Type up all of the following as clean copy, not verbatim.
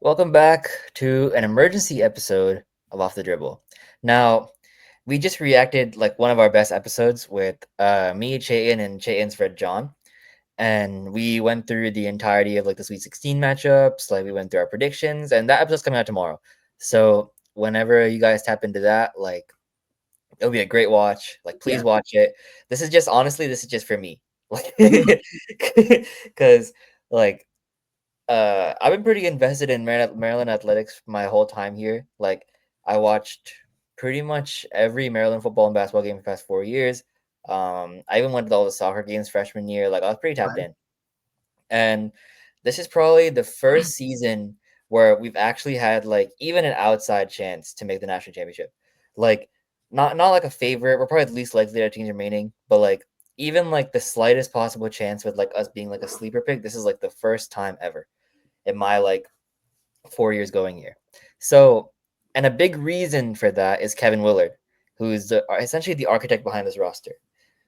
Welcome back to an emergency episode of Off the Dribble. Now, we just reacted like one of our best episodes with me, Chetan, and Chetan's friend John, and we went through the entirety of like the Sweet 16 matchups. Like we went through our predictions, and that episode's coming out tomorrow. So whenever you guys tap into that, like it'll be a great watch. Like please Yeah. watch it. This is just for me, like because like I've been pretty invested in Maryland athletics my whole time here. Like, I watched pretty much every Maryland football and basketball game for the past 4 years. I even went to all the soccer games freshman year. Like, I was pretty tapped Right. in. And this is probably the first season where we've actually had like even an outside chance to make the national championship. Like, not like a favorite. We're probably the least likely our teams remaining, but like even like the slightest possible chance with like us being like a sleeper pick. This is like the first time ever in my like 4 years going here. So, and a big reason for that is Kevin Willard, who's essentially the architect behind this roster.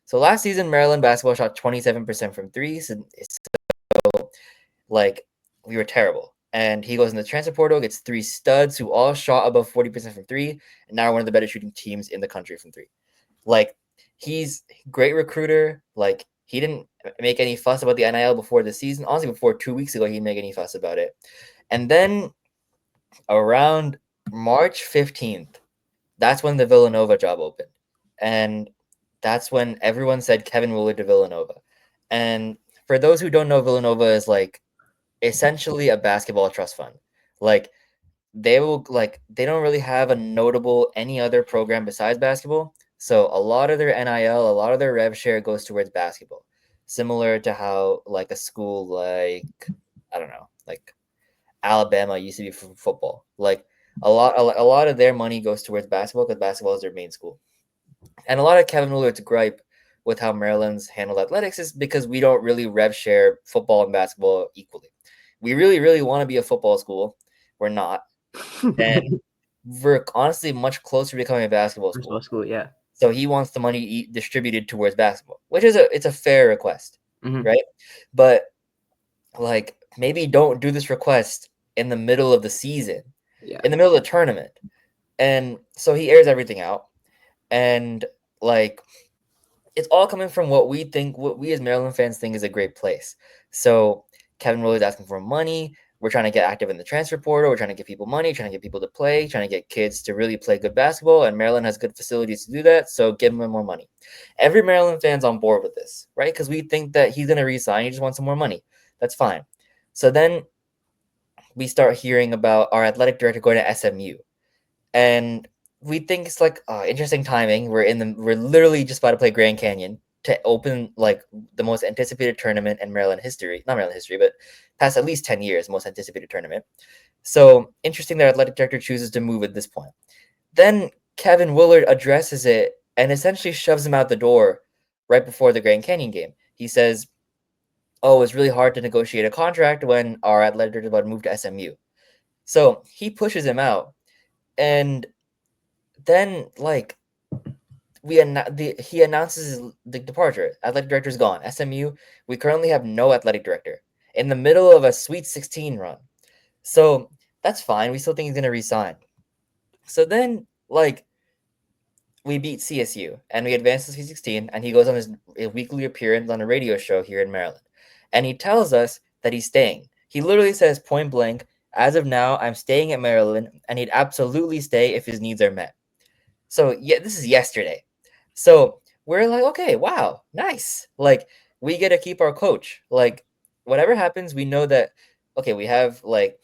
So last season, Maryland basketball shot 27% from three. So, like, we were terrible. And he goes in the transfer portal, gets three studs who all shot above 40% from three, and now are one of the better shooting teams in the country from three. Like, he's a great recruiter. Like, he didn't make any fuss about the NIL before the season. Honestly, before 2 weeks ago, he didn't make any fuss about it. And then around March 15th, that's when the Villanova job opened. And that's when everyone said Kevin Willard to Villanova. And for those who don't know, Villanova is like essentially a basketball trust fund. Like they don't really have a notable any other program besides basketball. So a lot of their NIL, a lot of their rev share goes towards basketball. Similar to how like a school like I don't know, like Alabama used to be for football. Like a lot of their money goes towards basketball because basketball is their main school. And a lot of Kevin Willard's gripe with how Maryland's handled athletics is because we don't really rev share football and basketball equally. We really, really want to be a football school. We're not. And we're honestly much closer to becoming a basketball Basketball school. school, yeah. So he wants the money distributed towards basketball, which is it's a fair request, Hmm. right? But like maybe don't do this request in the middle of the season, Yeah. in the middle of the tournament. And so he airs everything out. And like it's all coming from what we as Maryland fans think is a great place. So Kevin Willard's asking for money. We're trying to get active in the transfer portal. We're trying to get people money, trying to get people to play, trying to get kids to really play good basketball. And Maryland has good facilities to do that. So give him more money. Every Maryland fan's on board with this, right? Because we think that he's going to resign. He just wants some more money. That's fine. So then we start hearing about our athletic director going to SMU. And we think it's like interesting timing. We're literally just about to play Grand Canyon to open like the most anticipated tournament in Maryland history. Not Maryland history, but past at least 10 years, most anticipated tournament. So interesting that athletic director chooses to move at this point. Then Kevin Willard addresses it and essentially shoves him out the door right before the Grand Canyon game. He says, "Oh, it's really hard to negotiate a contract when our athletic director is about to move to SMU." So he pushes him out, and then like he announces the departure. Athletic director is gone. SMU. We currently have no athletic director in the middle of a Sweet 16 run. So that's fine. We still think he's gonna resign. So then like we beat CSU and we advance to Sweet 16, and he goes on his weekly appearance on a radio show here in Maryland, and he tells us that he's staying. He literally says point blank, "As of now, I'm staying at Maryland, and he'd absolutely stay if his needs are met." So yeah, this is yesterday. So we're like, okay, wow, nice. Like we get to keep our coach. Like whatever happens, we know that okay, we have like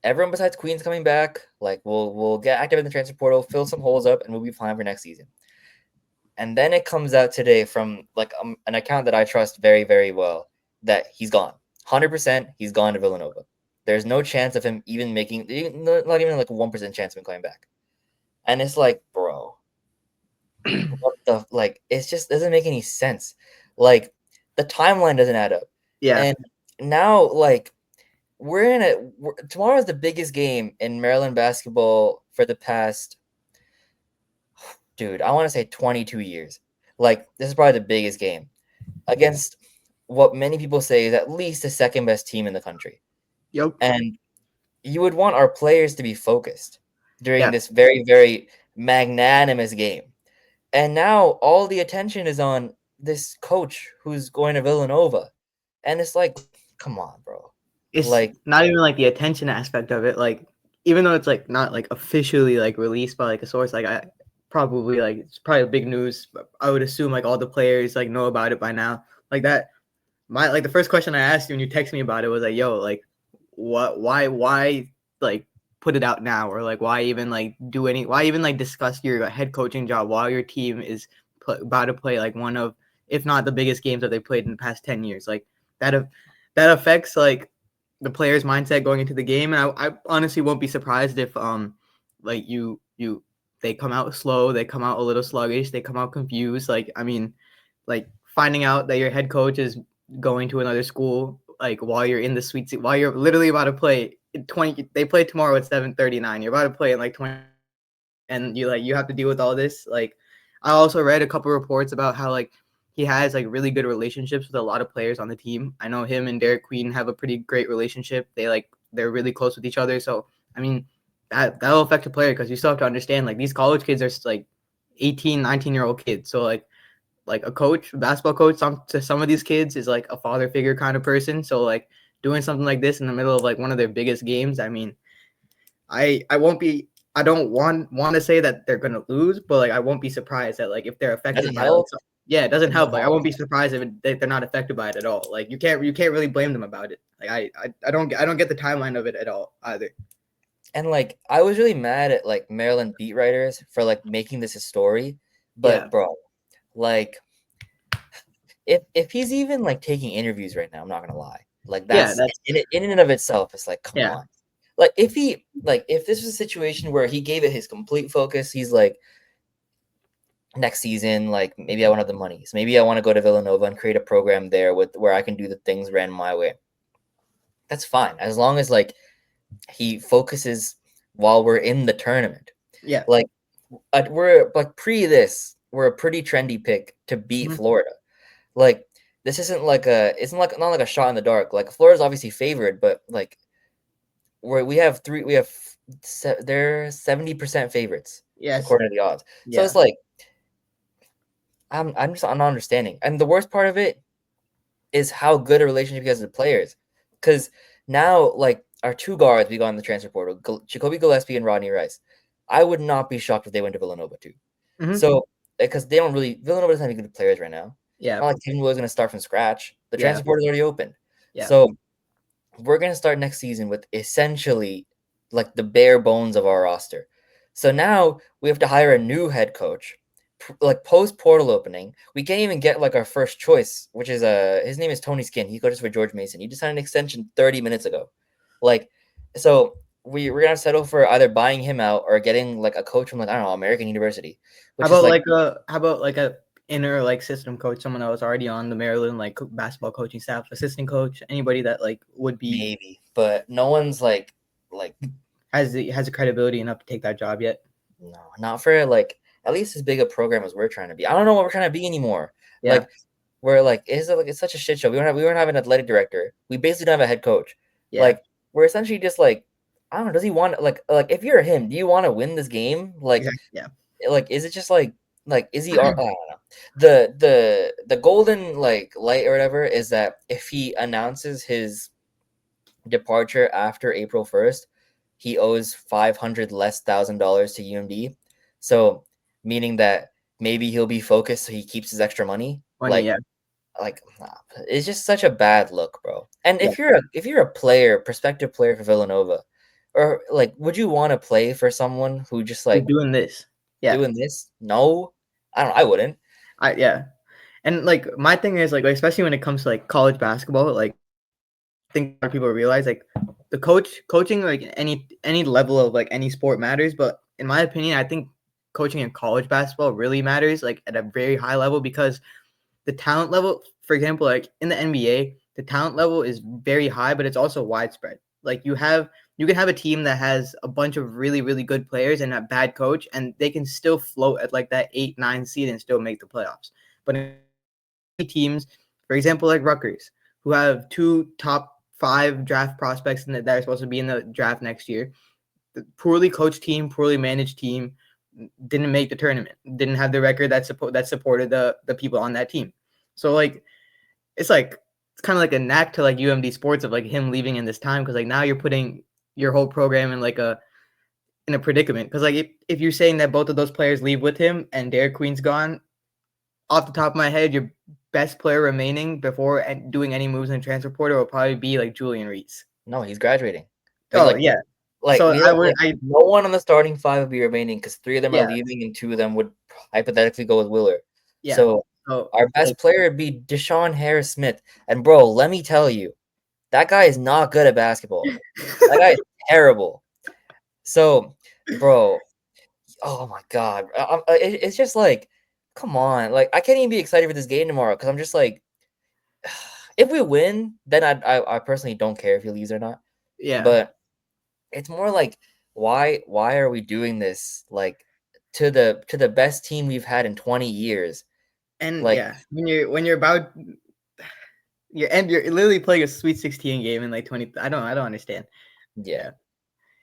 everyone besides Queens coming back. Like we'll get active in the transfer portal, fill some holes up, and we'll be fine for next season. And then it comes out today from like an account that I trust very, very well that he's gone. 100% he's gone to Villanova. There's no chance of him even making, not even like a 1% chance of him coming back. And it's like, bro, what the like it just doesn't make any sense. Like the timeline doesn't add up. Yeah. And now like tomorrow is the biggest game in Maryland basketball for the past dude, I want to say 22 years. Like this is probably the biggest game against what many people say is at least the second best team in the country. Yep. And you would want our players to be focused during Yeah, this very, very magnanimous game. And now all the attention is on this coach who's going to Villanova. And it's like, come on, bro. it's Like, not even like the attention aspect of it. Like, even though it's like not like officially like released by like a source, like I probably like it's probably big news. But I would assume like all the players like know about it by now. Like that, my like the first question I asked you when you texted me about it was like, "Yo, like, why like put it out now, or like why even like do any, why even like discuss your head coaching job while your team is about to play like one of, if not the biggest games that they played in the past 10 years, like that that affects like the players' mindset going into the game, and I honestly won't be surprised if like you they come out slow, they come out a little sluggish, they come out confused. Like I mean, like finding out that your head coach is going to another school like while you're in the sweet seat, while you're literally about to play 20, they play tomorrow at 7:39, you're about to play in like 20, and you have to deal with all this. Like I also read a couple reports about how like he has like really good relationships with a lot of players on the team. I know him and Derek Queen have a pretty great relationship. They're really close with each other. So I mean that'll affect a player, because you still have to understand like these college kids are like 18, 19-year-old kids. So like a coach, a basketball coach, to some of these kids is like a father figure kind of person. So like doing something like this in the middle of like one of their biggest games, I mean, I won't be, I don't want to say that they're gonna lose, but like I won't be surprised that like if they're affected doesn't by like help. yeah, it doesn't It doesn't help. Like I help. won't be surprised if they're not affected by it at all. Like you can't really blame them about it. Like I don't get the timeline of it at all either. And like I was really mad at like Maryland beat writers for like making this a story. Yeah, But bro, like if he's even like taking interviews right now, I'm not gonna lie. Like yeah, that's that's in and of itself, it's like, come yeah, on. Like if this was a situation where he gave it his complete focus, he's like, next season, like maybe I want to have the money. So maybe I want to go to Villanova and create a program there with where I can do the things ran my way. That's fine. As long as like he focuses while we're in the tournament. yeah. Like we're like pre this, we're a pretty trendy pick to beat Mhm. Florida. Like this isn't like not like a shot in the dark. Like Florida's obviously favored, but like they're 70% favorites Yes, according to the odds. So yeah. it's like I'm not understanding. And the worst part of it is how good a relationship he has with the players. Because now, like our two guards we got in the transfer portal, Jacoby Gillespie and Rodney Rice. I would not be shocked if they went to Villanova too. Hmm. So because they don't really Villanova doesn't have any good players right now. Yeah, Not like Kevin Willard is going to start from scratch. The yeah, transfer portal is already open. yeah. So we're going to start next season with essentially like the bare bones of our roster. So now we have to hire a new head coach. Like post portal opening, we can't even get like our first choice, which is his name is Tony Skinn. He coaches for George Mason. He just signed an extension 30 minutes ago. Like, so we're gonna settle for either buying him out or getting like a coach from like I don't know American University, How which is about like like a inner like system coach, someone that was already on the Maryland like basketball coaching staff, assistant coach, anybody that like would be maybe, but no one's like has the credibility enough to take that job yet. no, not for like at least as big a program as we're trying to be. I don't know what we're trying to be anymore. Yeah, Like we're like it's such a shit show. We don't have an athletic director. We basically don't have a head coach. yeah, Like we're essentially just like I don't know. Does he want like if you're him, do you want to win this game? exactly. Yeah, Like is it just like is he? I don't know. The golden like light or whatever is that if he announces his departure after April 1st, he owes 500 less $1,000 to UMD. So meaning that maybe he'll be focused so he keeps his extra money. money. Yeah, Nah, it's just such a bad look, bro. And yeah. if you're a player, prospective player for Villanova, or like, would you want to play for someone who just Who's like doing this? Yeah, doing this? No, I don't. I wouldn't. yeah. And like my thing is like especially when it comes to like college basketball, like I think a lot of people realize like the coaching like any level of like any sport matters, but in my opinion, I think coaching in college basketball really matters like at a very high level, because the talent level, for example, like in the NBA, the talent level is very high, but it's also widespread. Like you can have a team that has a bunch of really, really good players and a bad coach, and they can still float at like that 8, 9 seed and still make the playoffs. But in teams, for example, like Rutgers, who have two top 5 draft prospects that are supposed to be in the draft next year. The poorly coached team, poorly managed team didn't make the tournament. Didn't have the record that supported the people on that team. So like it's kind of like a knack to like UMD sports of like him leaving in this time, because like now you're putting your whole program in like a predicament, because like if you're saying that both of those players leave with him and Derek Queen's gone, off the top of my head, your best player remaining before doing any moves in the transfer portal will probably be like Julian Reese. No, he's graduating. Oh yeah. Like So we have no one on the starting 5 will be remaining because 3 of them are leaving and 2 of them would hypothetically go with Willard. Yeah. So our best player would be Deshaun Harris-Smith. And bro, let me tell you, that guy is not good at basketball. That guy is terrible. So, bro, oh my God. It's just like, come on. Like, I can't even be excited for this game tomorrow because I'm just like, if we win, then I personally don't care if he leaves or not. Yeah. But it's more like, why are we doing this like to the best team we've had in 20 years? And like, yeah, when you're about you're literally playing a Sweet 16 game in like 20. I don't understand. Yeah.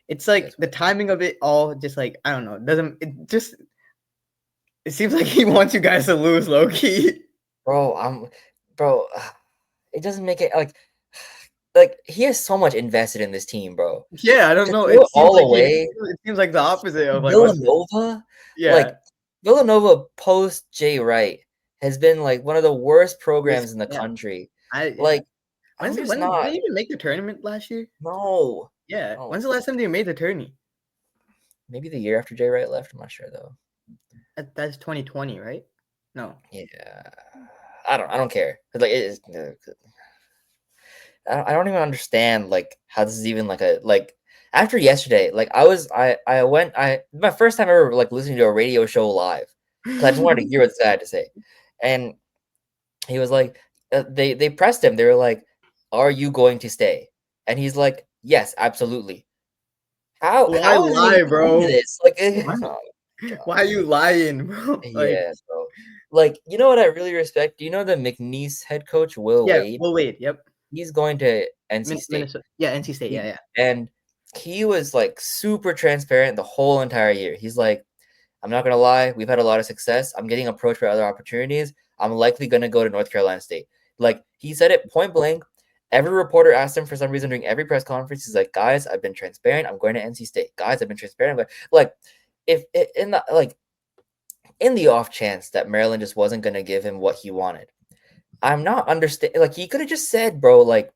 It's like the timing of it all just like, I don't know, it seems like he wants you guys to lose low key. Bro, it doesn't make it like he has so much invested in this team, bro. Yeah, I don't know. It Seems like the opposite of like Villanova. Yeah. Like Villanova post Jay Wright has been like one of the worst programs in the country. Like when did they even make the tournament last year? No. Yeah. No. When's the last time they made the tourney? Maybe the year after Jay Wright left. I'm not sure though. That's 2020, right? No. Yeah. I don't care. Like it is. I don't even understand like how this is even like a like after yesterday. Like I went my first time ever like listening to a radio show live because I just wanted to hear what this guy had to say, and he was like, they pressed him. They were like, "Are you going to stay?" And he's like, "Yes, absolutely." How lie, bro? This? Like, why are you lying, bro? Yeah, bro. Like, you know what I really respect? Do you know the McNeese head coach, Will Wade? Will Wade, yep. He's going to NC State. Minnesota. Yeah, NC State, yeah. And he was, like, super transparent the whole entire year. He's like, I'm not going to lie. We've had a lot of success. I'm getting approached by other opportunities. I'm likely going to go to North Carolina State. Like, he said it point blank. Every reporter asked him for some reason during every press conference. He's like, guys, I've been transparent. I'm going to NC State. Guys, I've been transparent. Like, if in the off chance that Maryland just wasn't going to give him what he wanted, I'm not understanding. Like, he could have just said, bro, like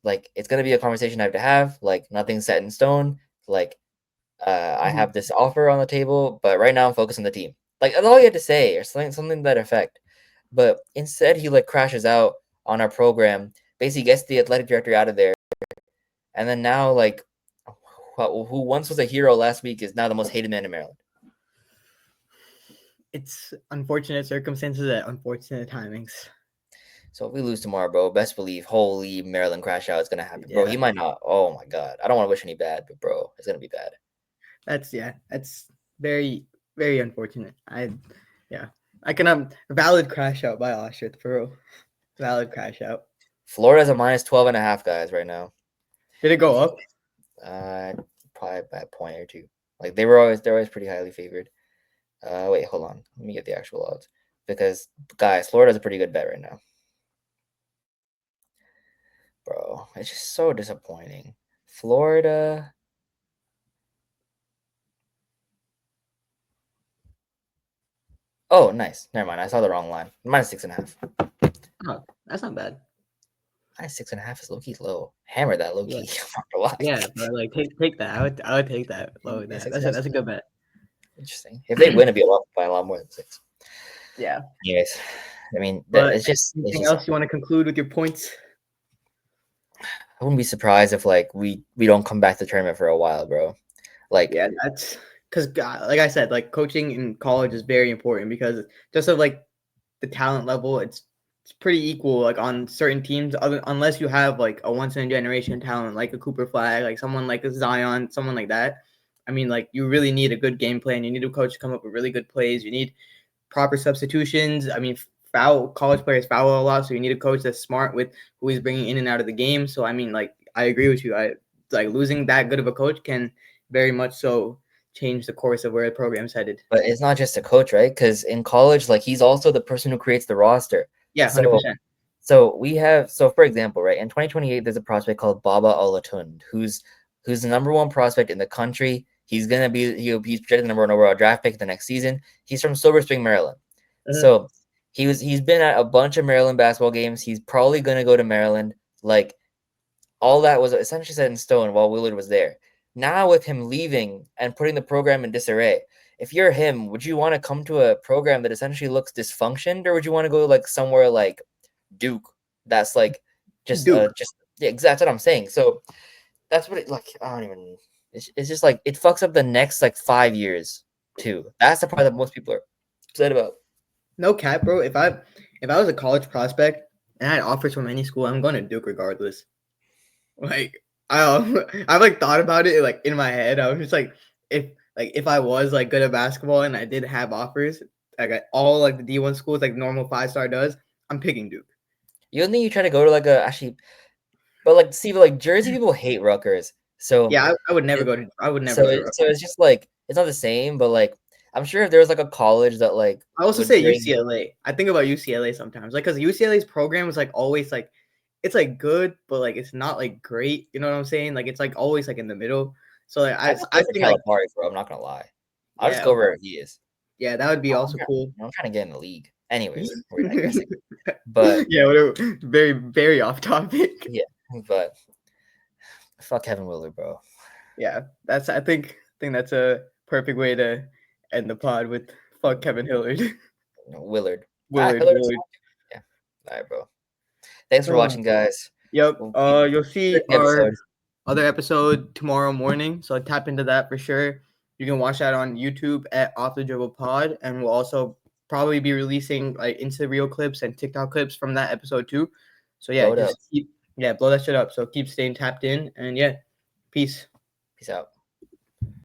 it's going to be a conversation I have to have. Like, nothing's set in stone. Like, I have this offer on the table, but right now I'm focused on the team. Like, that's all he had to say, or something to that effect. But instead, he like crashes out on our program, basically gets the athletic director out of there, and then now like who once was a hero last week is now the most hated man in Maryland. It's unfortunate circumstances at unfortunate timings. So if we lose tomorrow, bro, best believe, holy Maryland crash out is gonna happen, bro. He might not. Oh my God, I don't want to wish any bad, but bro, it's gonna be bad. That's very, very unfortunate. I can valid crash out by Aashrith, for real. Valid crash out. Florida's a -12.5, guys, right now. Did it go up? Probably by a point or two. Like they're always pretty highly favored. Wait, hold on. Let me get the actual odds because guys, Florida's a pretty good bet right now. Bro, it's just so disappointing. Florida. Oh, nice. Never mind. I saw the wrong line. -6.5. Oh, that's not bad. -6.5 is low-key low. Hammer that low-key. Yeah, but like take that. I would take that. Low that. That's a good bet. Interesting. If they win, it'd be by a lot more than 6. Yeah. Anyways, I mean, it's just anything else you want to conclude with your points? I wouldn't be surprised if like we don't come back to the tournament for a while, bro. Like, yeah, that's because like I said, like coaching in college is very important because just of like the talent level, it's pretty equal like on certain teams, unless you have like a once in a generation talent like a Cooper Flag, like someone like a Zion, someone like that. I mean, like you really need a good game plan. You need a coach to come up with really good plays. You need proper substitutions. I mean, college players foul a lot, so you need a coach that's smart with who he's bringing in and out of the game. So I mean, like, I agree with you. I like losing that good of a coach can very much so change the course of where the program's headed. But it's not just a coach, right? Because in college, like he's also the person who creates the roster. Yeah, 100%. So we have, so for example, right, in 2028, there's a prospect called Baba Olatun, who's the number one prospect in the country. He's gonna be he's projected the number one overall draft pick the next season. He's from Silver Spring, Maryland. So he's been at a bunch of Maryland basketball games. He's probably gonna go to Maryland. Like all that was essentially set in stone while Willard was there. Now with him leaving and putting the program in disarray, if you're him, would you want to come to a program that essentially looks dysfunctioned, or would you want to go like somewhere like Duke? That's like just Duke. yeah, that's what I'm saying. So that's what it like. I don't even. It's just like it fucks up the next like 5 years too. That's the part that most people are upset about. No cap, bro. If I was a college prospect and I had offers from any school, I'm going to Duke regardless. Like I've like thought about it like in my head. I was just like, if I was like good at basketball and I did have offers, like at all like the D1 schools like normal 5-star does, I'm picking Duke. You don't think you try to go to like a actually, but like see, but like Jersey people hate Rutgers, so Yeah, I would never go to. I would never go to. so it's just like it's not the same, but like I'm sure if there was like a college that like I also would say bring UCLA. I think about UCLA sometimes, like because UCLA's program is like always like, it's like good, but like it's not like great. You know what I'm saying? Like it's like always like in the middle. So like I just I go for think like Calipari, bro. I'm not gonna lie. I'll just yeah, go okay. where he is. Yeah, that would be also cool. I'm trying to get in the league. Anyways, we're digressing. But Yeah, whatever. Very very off topic. yeah, but fuck Kevin Willard, bro. Yeah, I think that's a perfect way to end the pod with fuck Kevin Willard. Willard. Willard. Yeah. All right, bro. Thanks for watching, guys. Yep. You'll see our Episode. other episode tomorrow morning, so tap into that for sure. You can watch that on YouTube at Off the Dribble Pod, and we'll also probably be releasing like Insta Reel clips and TikTok clips from that episode too. So yeah, Blow it up. blow that shit up. So keep staying tapped in, and yeah, peace. Peace out.